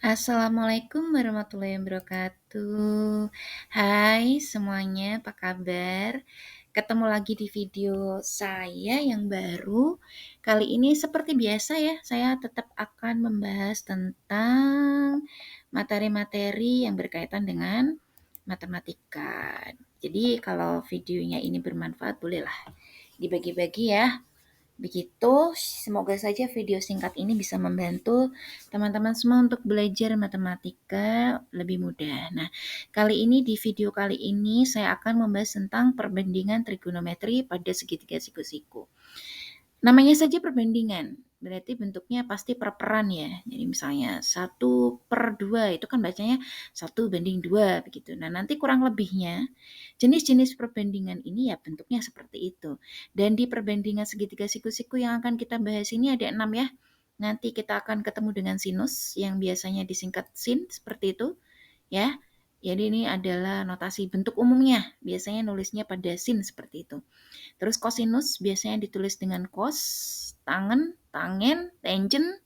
Assalamualaikum warahmatullahi wabarakatuh. Hai semuanya, apa kabar? Ketemu lagi di video saya yang baru. Kali ini seperti biasa ya, saya tetap akan membahas tentang materi-materi yang berkaitan dengan matematika. Jadi kalau videonya ini bermanfaat, bolehlah dibagi-bagi ya. Begitu, semoga saja video singkat ini bisa membantu teman-teman semua untuk belajar matematika lebih mudah. Nah, kali ini di video kali ini saya akan membahas tentang perbandingan trigonometri pada segitiga siku-siku. Namanya saja perbandingan, berarti bentuknya pasti per-peran ya. Jadi misalnya 1/2 itu kan bacanya 1/2 begitu. Nah, nanti kurang lebihnya jenis-jenis perbandingan ini ya bentuknya seperti itu. Dan di perbandingan segitiga siku-siku yang akan kita bahas ini ada 6 ya. Nanti kita akan ketemu dengan sinus yang biasanya disingkat sin seperti itu ya. Jadi ini adalah notasi bentuk umumnya. Biasanya nulisnya pada sin seperti itu. Terus kosinus biasanya ditulis dengan kos, tangen, tangen, tangent,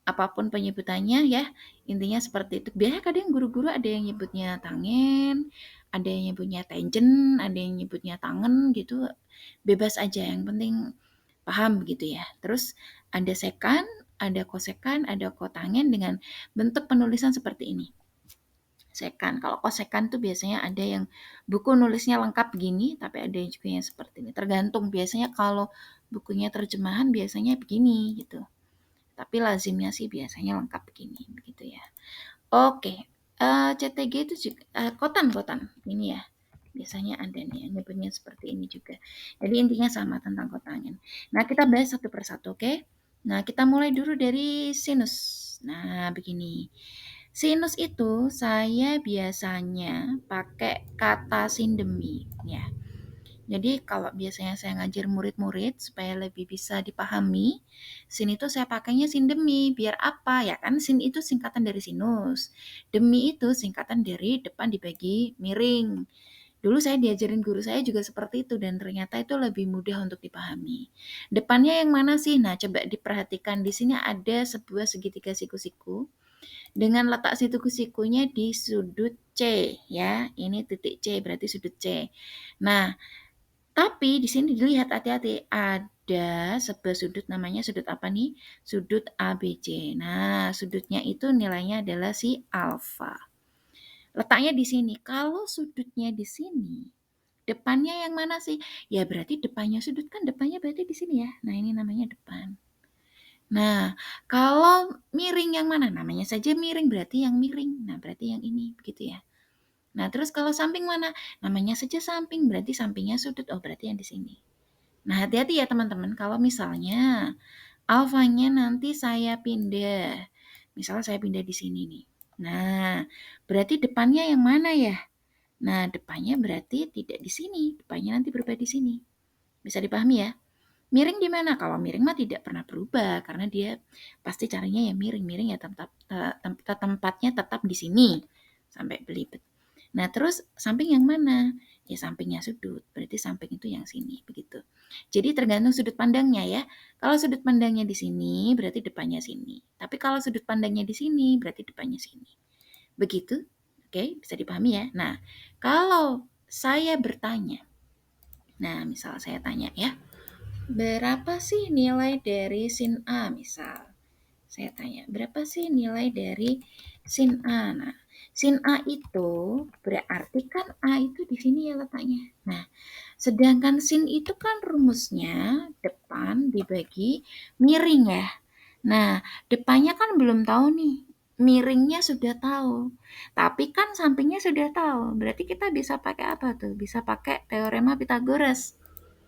apapun penyebutannya ya. Intinya seperti itu. Biasanya kadang guru-guru ada yang nyebutnya tangen, ada yang nyebutnya tangent, ada yang nyebutnya tangen gitu. Bebas aja, yang penting paham begitu ya. Terus ada sekan, ada kosekan, ada kotangen dengan bentuk penulisan seperti ini. Sekan. Kalau kosekan tuh biasanya ada yang buku nulisnya lengkap gini, tapi ada juga yang seperti ini. Tergantung, biasanya kalau bukunya terjemahan biasanya begini gitu. Tapi lazimnya sih biasanya lengkap begini, begitu ya. Oke, CTG itu juga kotan ini ya. Biasanya ada nih yang nyebutnya seperti ini juga. Jadi intinya sama tentang kotangan. Nah, kita bahas satu persatu, oke? Nah, kita mulai dulu dari sinus. Nah, begini. Sinus itu saya biasanya pakai kata sindemi ya. Jadi kalau biasanya saya ngajar murid-murid supaya lebih bisa dipahami, sin itu saya pakainya sindemi. Biar apa? Ya kan sin itu singkatan dari sinus. Demi itu singkatan dari depan dibagi miring. Dulu saya diajarin guru saya juga seperti itu dan ternyata itu lebih mudah untuk dipahami. Depannya yang mana sih? Nah, coba diperhatikan di sini ada sebuah segitiga siku-siku dengan letak siku-sikunya di sudut C ya. Ini titik C berarti sudut C. Nah, tapi di sini dilihat hati-hati ada sebuah sudut namanya sudut apa nih? Sudut ABC. Nah, sudutnya itu nilainya adalah si alfa. Letaknya di sini. Kalau sudutnya di sini, depannya yang mana sih? Ya berarti depannya sudut kan depannya berarti di sini ya. Nah, ini namanya depan. Nah, kalau miring yang mana? Namanya saja miring, berarti yang miring. Nah, berarti yang ini, begitu ya. Nah, terus kalau samping mana? Namanya saja samping, berarti sampingnya sudut. Oh, berarti yang di sini. Nah, hati-hati ya teman-teman. Kalau misalnya alfanya nanti saya pindah. Misalnya saya pindah di sini nih. Nah, berarti depannya yang mana ya? Nah, depannya berarti tidak di sini. Depannya nanti berubah di sini. Bisa dipahami ya? Miring di mana? Kalau miring mah tidak pernah berubah karena dia pasti carinya ya miring. Miring ya tempatnya tetap di sini sampai belibet. Nah, terus samping yang mana? Ya sampingnya sudut. Berarti samping itu yang sini begitu. Jadi tergantung sudut pandangnya ya. Kalau sudut pandangnya di sini berarti depannya sini. Tapi kalau sudut pandangnya di sini berarti depannya sini. Begitu? Oke, bisa dipahami ya. Nah, kalau saya bertanya. Nah, misal saya tanya ya. Berapa sih nilai dari sin A misal? Saya tanya, berapa sih nilai dari sin A? Nah, sin A itu berarti kan A itu di sini ya letaknya. Nah, sedangkan sin itu kan rumusnya depan dibagi miring ya. Nah, depannya kan belum tahu nih. Miringnya sudah tahu. Tapi kan sampingnya sudah tahu. Berarti kita bisa pakai apa tuh? Bisa pakai teorema Pythagoras.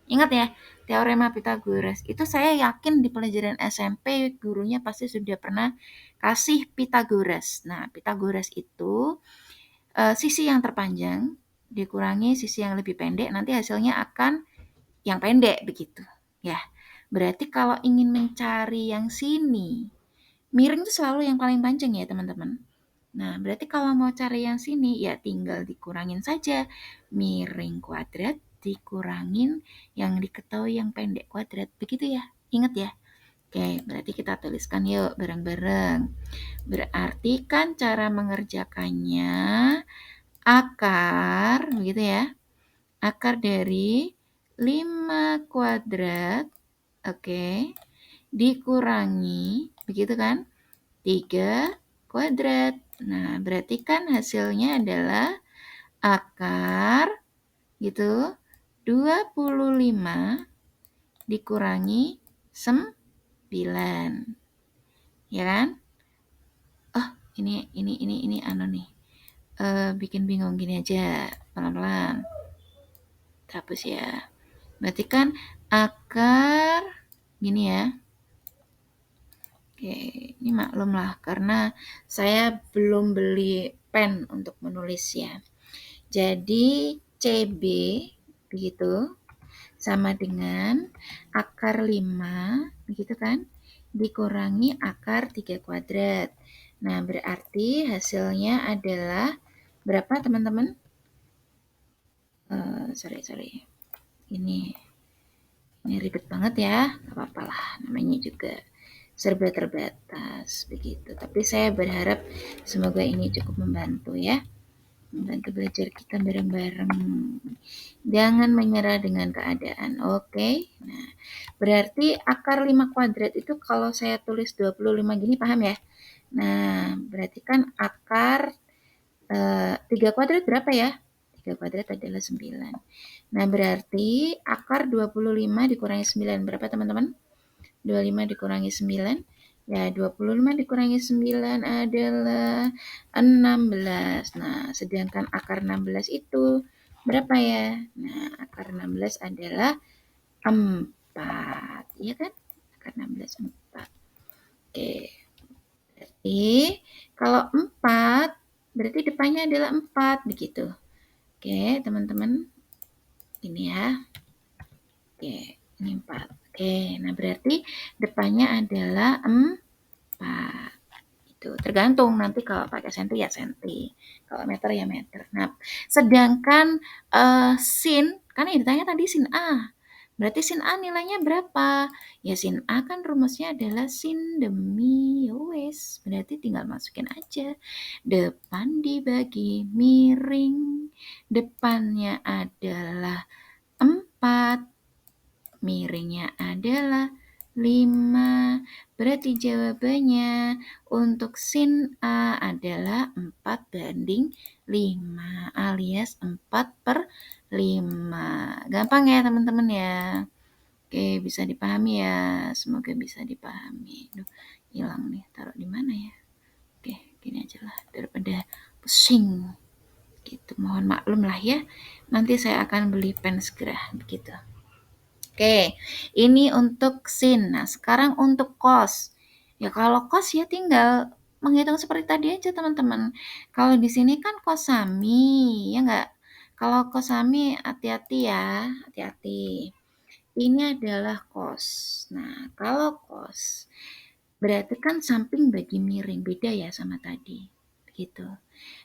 Ingat ya, teorema Pythagoras. Itu saya yakin di pelajaran SMP gurunya pasti sudah pernah kasih Pythagoras. Nah, Pythagoras itu sisi yang terpanjang dikurangi sisi yang lebih pendek, nanti hasilnya akan yang pendek begitu. Ya, berarti kalau ingin mencari yang sini, miring itu selalu yang paling panjang ya teman-teman. Nah, berarti kalau mau cari yang sini, ya tinggal dikurangin saja. Miring kuadrat dikurangin yang diketahui yang pendek kuadrat. Begitu ya, ingat ya. Oke, berarti kita tuliskan yuk bareng-bareng. Berarti kan cara mengerjakannya akar, begitu ya. Akar dari 5 kuadrat, oke, dikurangi, begitu kan, 3 kuadrat. Nah, berarti kan hasilnya adalah akar gitu 25 dikurangi 9. Ya kan? Oh, ini anu nih. Bikin bingung gini aja, pelan-pelan. Hapus ya. Berarti kan akar gini ya. Oke, ini maklum lah karena saya belum beli pen untuk menulis ya. Jadi CB begitu sama dengan akar 5 begitu kan dikurangi akar 3 kuadrat. Nah, berarti hasilnya adalah berapa teman-teman? Sorry. Ini ribet banget ya, nggak apa-apa lah, namanya juga serba terbatas begitu. Tapi saya berharap semoga ini cukup membantu ya, membantu belajar kita bareng-bareng. Jangan menyerah dengan keadaan, oke? Nah, berarti akar 5 kuadrat itu kalau saya tulis 25 gini paham ya? Nah, berarti kan akar 3 kuadrat berapa ya? 3 kuadrat adalah 9. Nah, berarti akar 25 dikurangi 9 berapa teman-teman? 25 dikurangi 9. Ya, 25 dikurangi 9 adalah 16. Nah, sedangkan akar 16 itu berapa ya? Nah, akar 16 adalah 4. Iya kan? Akar 16 4. Oke. Berarti kalau 4 berarti depannya adalah 4 begitu. Oke, teman-teman. Ini ya. Oke, ini 4. Oke, nah berarti depannya adalah 4. Itu tergantung nanti kalau pakai senti ya senti, kalau meter ya meter. Nah, sedangkan sin, kan yang ditanya tadi sin A. Berarti sin A nilainya berapa? Ya sin A kan rumusnya adalah sin demi, wes. Berarti tinggal masukin aja. Depan dibagi miring, depannya adalah 4, miringnya adalah 5. Berarti jawabannya untuk sin A adalah 4:5 alias 4/5. Gampang ya teman-teman ya. Oke, bisa dipahami ya. Semoga bisa dipahami. Duh, hilang nih. Taruh di mana ya? Oke, gini aja lah daripada pusing. Gitu. Mohon maklum lah ya. Nanti saya akan beli pen segera begitu. Oke, ini untuk sin. Nah, sekarang untuk cos. Ya kalau cos ya tinggal menghitung seperti tadi aja teman-teman. Kalau di sini kan kosami, ya enggak? Kalau kosami hati-hati ya, hati-hati. Ini adalah cos. Nah, kalau cos berarti kan samping bagi miring, beda ya sama tadi. Begitu.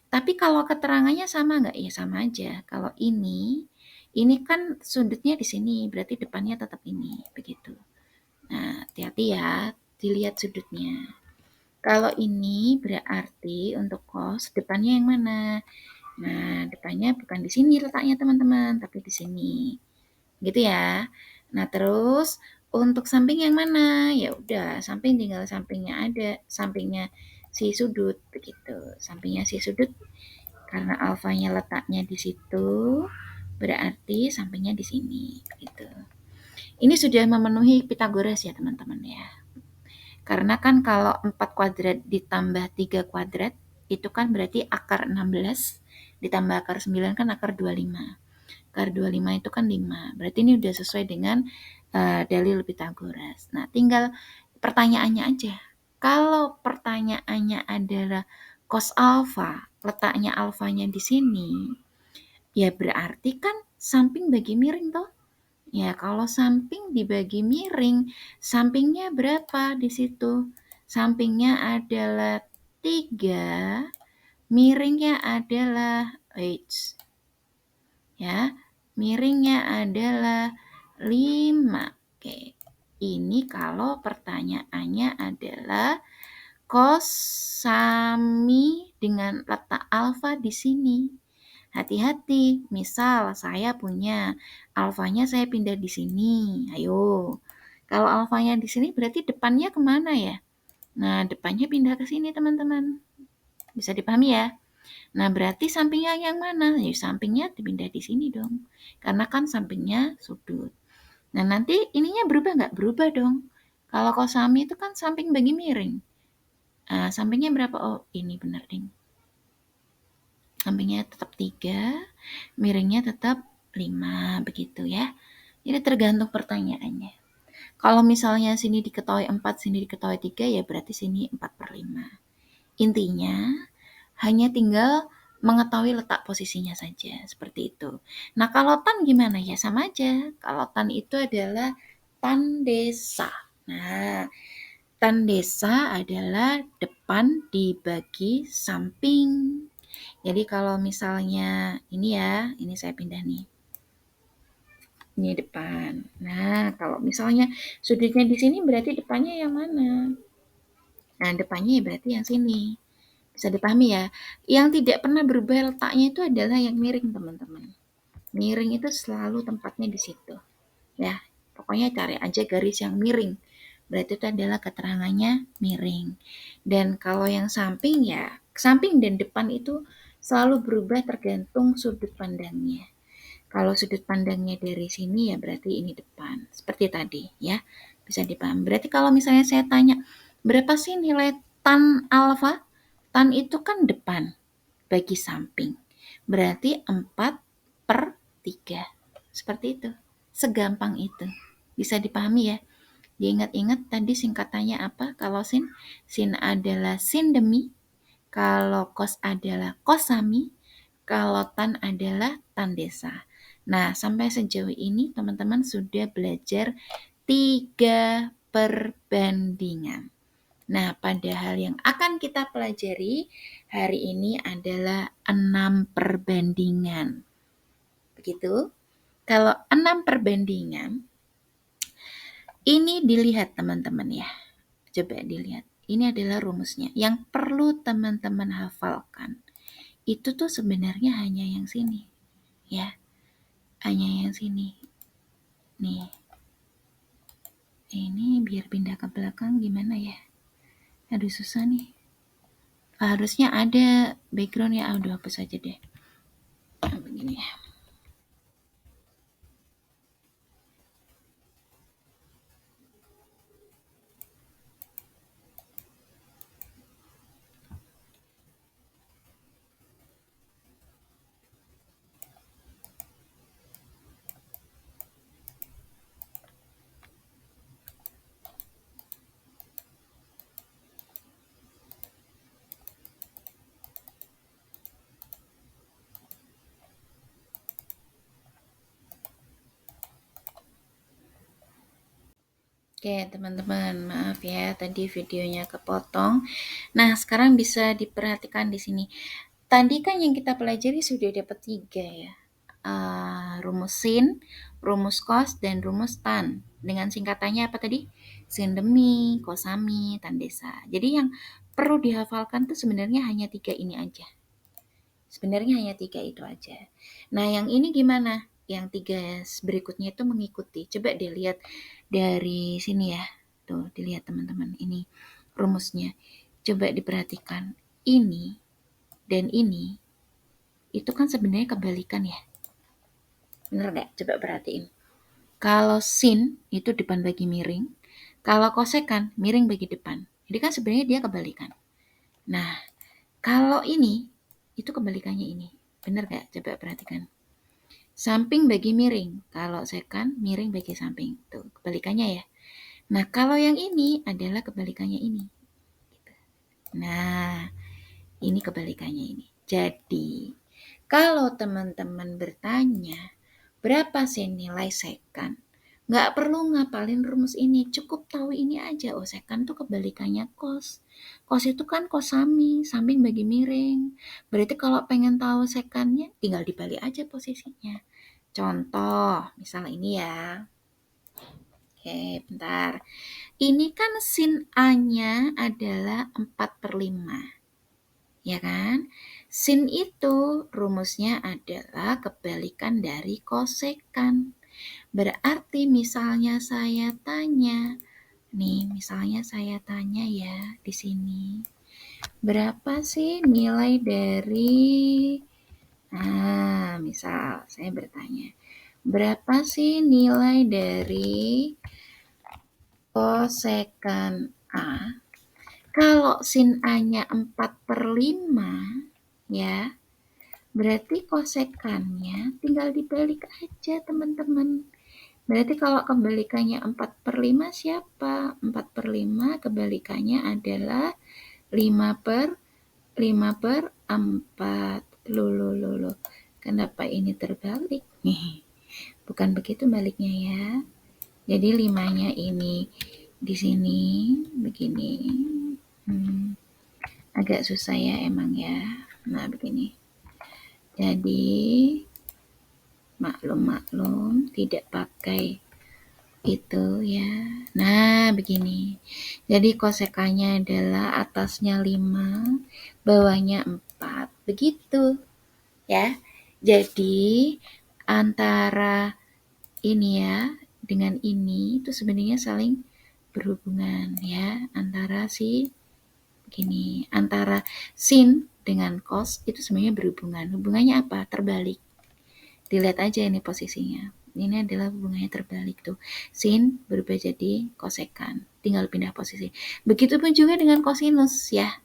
Tapi kalau keterangannya sama nggak? Ya sama aja. Kalau ini kan sudutnya di sini, berarti depannya tetap ini, begitu. Nah, hati-hati ya, dilihat sudutnya. Kalau ini berarti untuk cos, depannya yang mana? Nah, depannya bukan di sini letaknya teman-teman, tapi di sini. Gitu ya. Nah, terus untuk samping yang mana? Ya udah, samping tinggal sampingnya ada, sampingnya si sudut begitu. Sampingnya si sudut karena alfanya letaknya di situ, berarti sampingnya di sini gitu. Ini sudah memenuhi Pitagoras ya teman-teman ya. Karena kan kalau 4 kuadrat ditambah 3 kuadrat, itu kan berarti akar 16 ditambah akar 9 kan akar 25. Akar 25 itu kan 5. Berarti ini udah sesuai dengan dalil Pitagoras. Nah, tinggal pertanyaannya aja. Kalau pertanyaannya adalah cos alfa, letaknya alfanya di sini, ya berarti kan samping bagi miring toh. Ya, kalau samping dibagi miring, sampingnya berapa di situ? Sampingnya adalah 3, miringnya adalah ya, miringnya adalah 5. Oke. Ini kalau pertanyaannya adalah cos sami dengan letak alfa di sini. Hati-hati, misal saya punya alfanya saya pindah di sini. Ayo, kalau alfanya di sini berarti depannya kemana ya? Nah, depannya pindah ke sini teman-teman. Bisa dipahami ya? Nah, berarti sampingnya yang mana? Ya, sampingnya dipindah di sini dong. Karena kan sampingnya sudut. Nah, nanti ininya berubah nggak? Berubah dong. Kalau kosami itu kan samping bagi miring. Nah, sampingnya berapa? Oh, ini benar, ding. Sampingnya tetap 3, miringnya tetap 5, begitu ya. Jadi tergantung pertanyaannya. Kalau misalnya sini diketahui 4, sini diketahui 3, ya berarti sini 4/5. Intinya, hanya tinggal mengetahui letak posisinya saja, seperti itu. Nah, kalau tan gimana? Ya sama aja. Kalau tan itu adalah tan desa. Nah, tan desa adalah depan dibagi samping. Jadi kalau misalnya ini ya, ini saya pindah nih. Ini depan. Nah, kalau misalnya sudutnya di sini berarti depannya yang mana? Nah, depannya ya berarti yang sini. Bisa dipahami ya. Yang tidak pernah berubah letaknya itu adalah yang miring, teman-teman. Miring itu selalu tempatnya di situ. Ya, pokoknya cari aja garis yang miring. Berarti itu adalah keterangannya miring. Dan kalau yang samping ya, samping dan depan itu selalu berubah tergantung sudut pandangnya. Kalau sudut pandangnya dari sini ya berarti ini depan. Seperti tadi ya. Bisa dipahami. Berarti kalau misalnya saya tanya, berapa sih nilai tan alfa? Tan itu kan depan bagi samping. Berarti 4/3. Seperti itu. Segampang itu. Bisa dipahami ya. Diingat-ingat tadi singkatannya apa? Kalau sin, sin adalah sin demi. Kalau kos adalah kosami. Kalau tan adalah tan desa. Nah, sampai sejauh ini teman-teman sudah belajar 3 perbandingan. Nah, pada hal yang akan kita pelajari hari ini adalah 6 perbandingan. Begitu? Kalau 6 perbandingan, ini dilihat teman-teman ya. Coba dilihat. Ini adalah rumusnya. Yang perlu teman-teman hafalkan. Itu tuh sebenarnya hanya yang sini. Ya, hanya yang sini. Nih. Ini biar pindah ke belakang gimana ya? Aduh susah nih. Harusnya ada background ya. Aduh hapus aja deh. Nah, begini ya. Oke teman-teman, maaf ya tadi videonya kepotong. Nah sekarang bisa diperhatikan di sini. Tadi kan yang kita pelajari sudah dapat 3 ya. Rumus sin, rumus cos, dan rumus tan. Dengan singkatannya apa tadi? Sin demi, kosami, tan desa. Jadi yang perlu dihafalkan tuh sebenarnya hanya 3 ini aja. Sebenarnya hanya 3 itu aja. Nah yang ini gimana? Yang 3 berikutnya itu mengikuti. Coba dilihat dari sini ya. Tuh dilihat teman-teman. Ini rumusnya. Coba diperhatikan. Ini dan ini itu kan sebenarnya kebalikan ya. Bener nggak? Coba perhatiin. Kalau sin itu depan bagi miring. Kalau kosekan miring bagi depan. Jadi kan sebenarnya dia kebalikan. Nah, kalau ini itu kebalikannya ini. Bener nggak? Coba perhatikan. Samping bagi miring. Kalau sekan, miring bagi samping. Tuh, kebalikannya ya. Nah, kalau yang ini adalah kebalikannya ini. Nah, ini kebalikannya ini. Jadi, kalau teman-teman bertanya, berapa sih nilai sekan? Nggak perlu ngapalin rumus ini, cukup tahu ini aja. Oh, sekan tuh kebalikannya kos. Kos itu kan kosami, samping bagi miring. Berarti kalau pengen tahu sekannya, tinggal dibalik aja posisinya. Contoh, misal ini ya. Bentar. Ini kan sin A-nya adalah 4/5, ya kan? Sin itu rumusnya adalah kebalikan dari kosekan. Berarti misalnya saya tanya, ya di sini. Berapa sih nilai dari misal saya bertanya, berapa sih nilai dari kosekan A? Kalau sin A-nya 4/5, ya, berarti kosekannya tinggal dibalik aja, teman-teman. Berarti kalau kebalikannya 4/5 siapa? 4/5 kebalikannya adalah 5/4. Loh. Kenapa ini terbalik? Bukan begitu baliknya ya. Jadi 5-nya ini di sini begini. Agak susah ya emang ya. Nah, begini. Jadi maklum tidak pakai itu ya. Nah, begini. Jadi kosekannya adalah atasnya 5, bawahnya 4. Begitu. Ya. Jadi antara ini ya dengan ini itu sebenarnya saling berhubungan ya, antara antara sin dengan cos itu sebenarnya berhubungan. Hubungannya apa? Terbalik. Dilihat aja ini posisinya. Ini adalah hubungannya terbalik tuh. Sin berubah jadi kosekan. Tinggal pindah posisi. Begitupun juga dengan kosinus ya.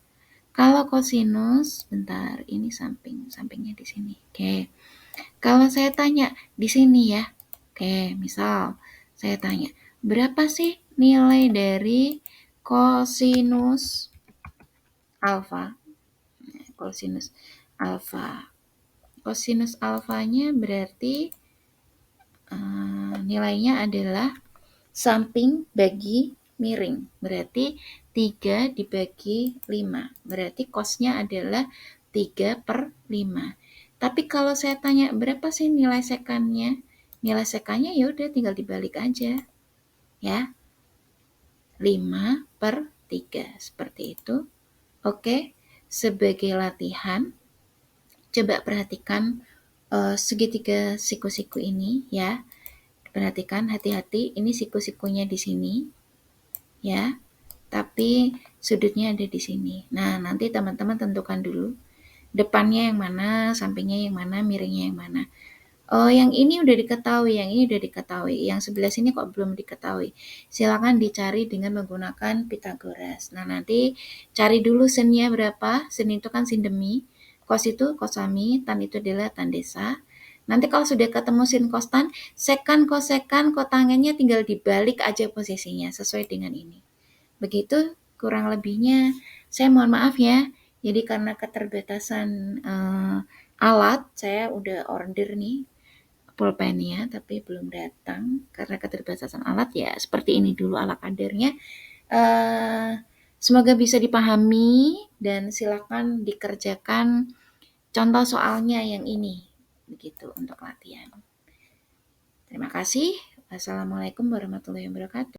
Kalau kosinus, bentar, ini sampingnya di sini. Oke. Kalau saya tanya di sini ya. Oke, misal saya tanya, berapa sih nilai dari kosinus alfa? Kosinus alfa. Kosinus alfanya berarti nilainya adalah samping bagi miring. Berarti 3 dibagi 5. Berarti cosnya adalah 3/5. Tapi kalau saya tanya berapa sih nilai sekannya? Nilai sekannya ya udah tinggal dibalik aja. Ya. 5/3 seperti itu. Oke. Sebagai latihan, coba perhatikan segitiga siku-siku ini ya. Perhatikan hati-hati, ini siku-sikunya di sini ya. Tapi sudutnya ada di sini. Nah, nanti teman-teman tentukan dulu depannya yang mana, sampingnya yang mana, miringnya yang mana. Oh, yang ini udah diketahui, yang ini udah diketahui. Yang sebelah sini kok belum diketahui. Silakan dicari dengan menggunakan Pythagoras. Nah, nanti cari dulu sinnya berapa. Sin itu kan sin demi. Cos itu kosami, tan itu adalah tan desa. Nanti kalau sudah ketemu sin cos tan, sekan kosekan kotangennya tinggal dibalik aja posisinya sesuai dengan ini. Begitu kurang lebihnya. Saya mohon maaf ya. Jadi karena keterbatasan alat, saya udah order nih pulpennya tapi belum datang karena keterbatasan alat ya. Seperti ini dulu ala kadarnya. Semoga bisa dipahami dan silakan dikerjakan contoh soalnya yang ini. Begitu untuk latihan. Terima kasih. Wassalamualaikum warahmatullahi wabarakatuh.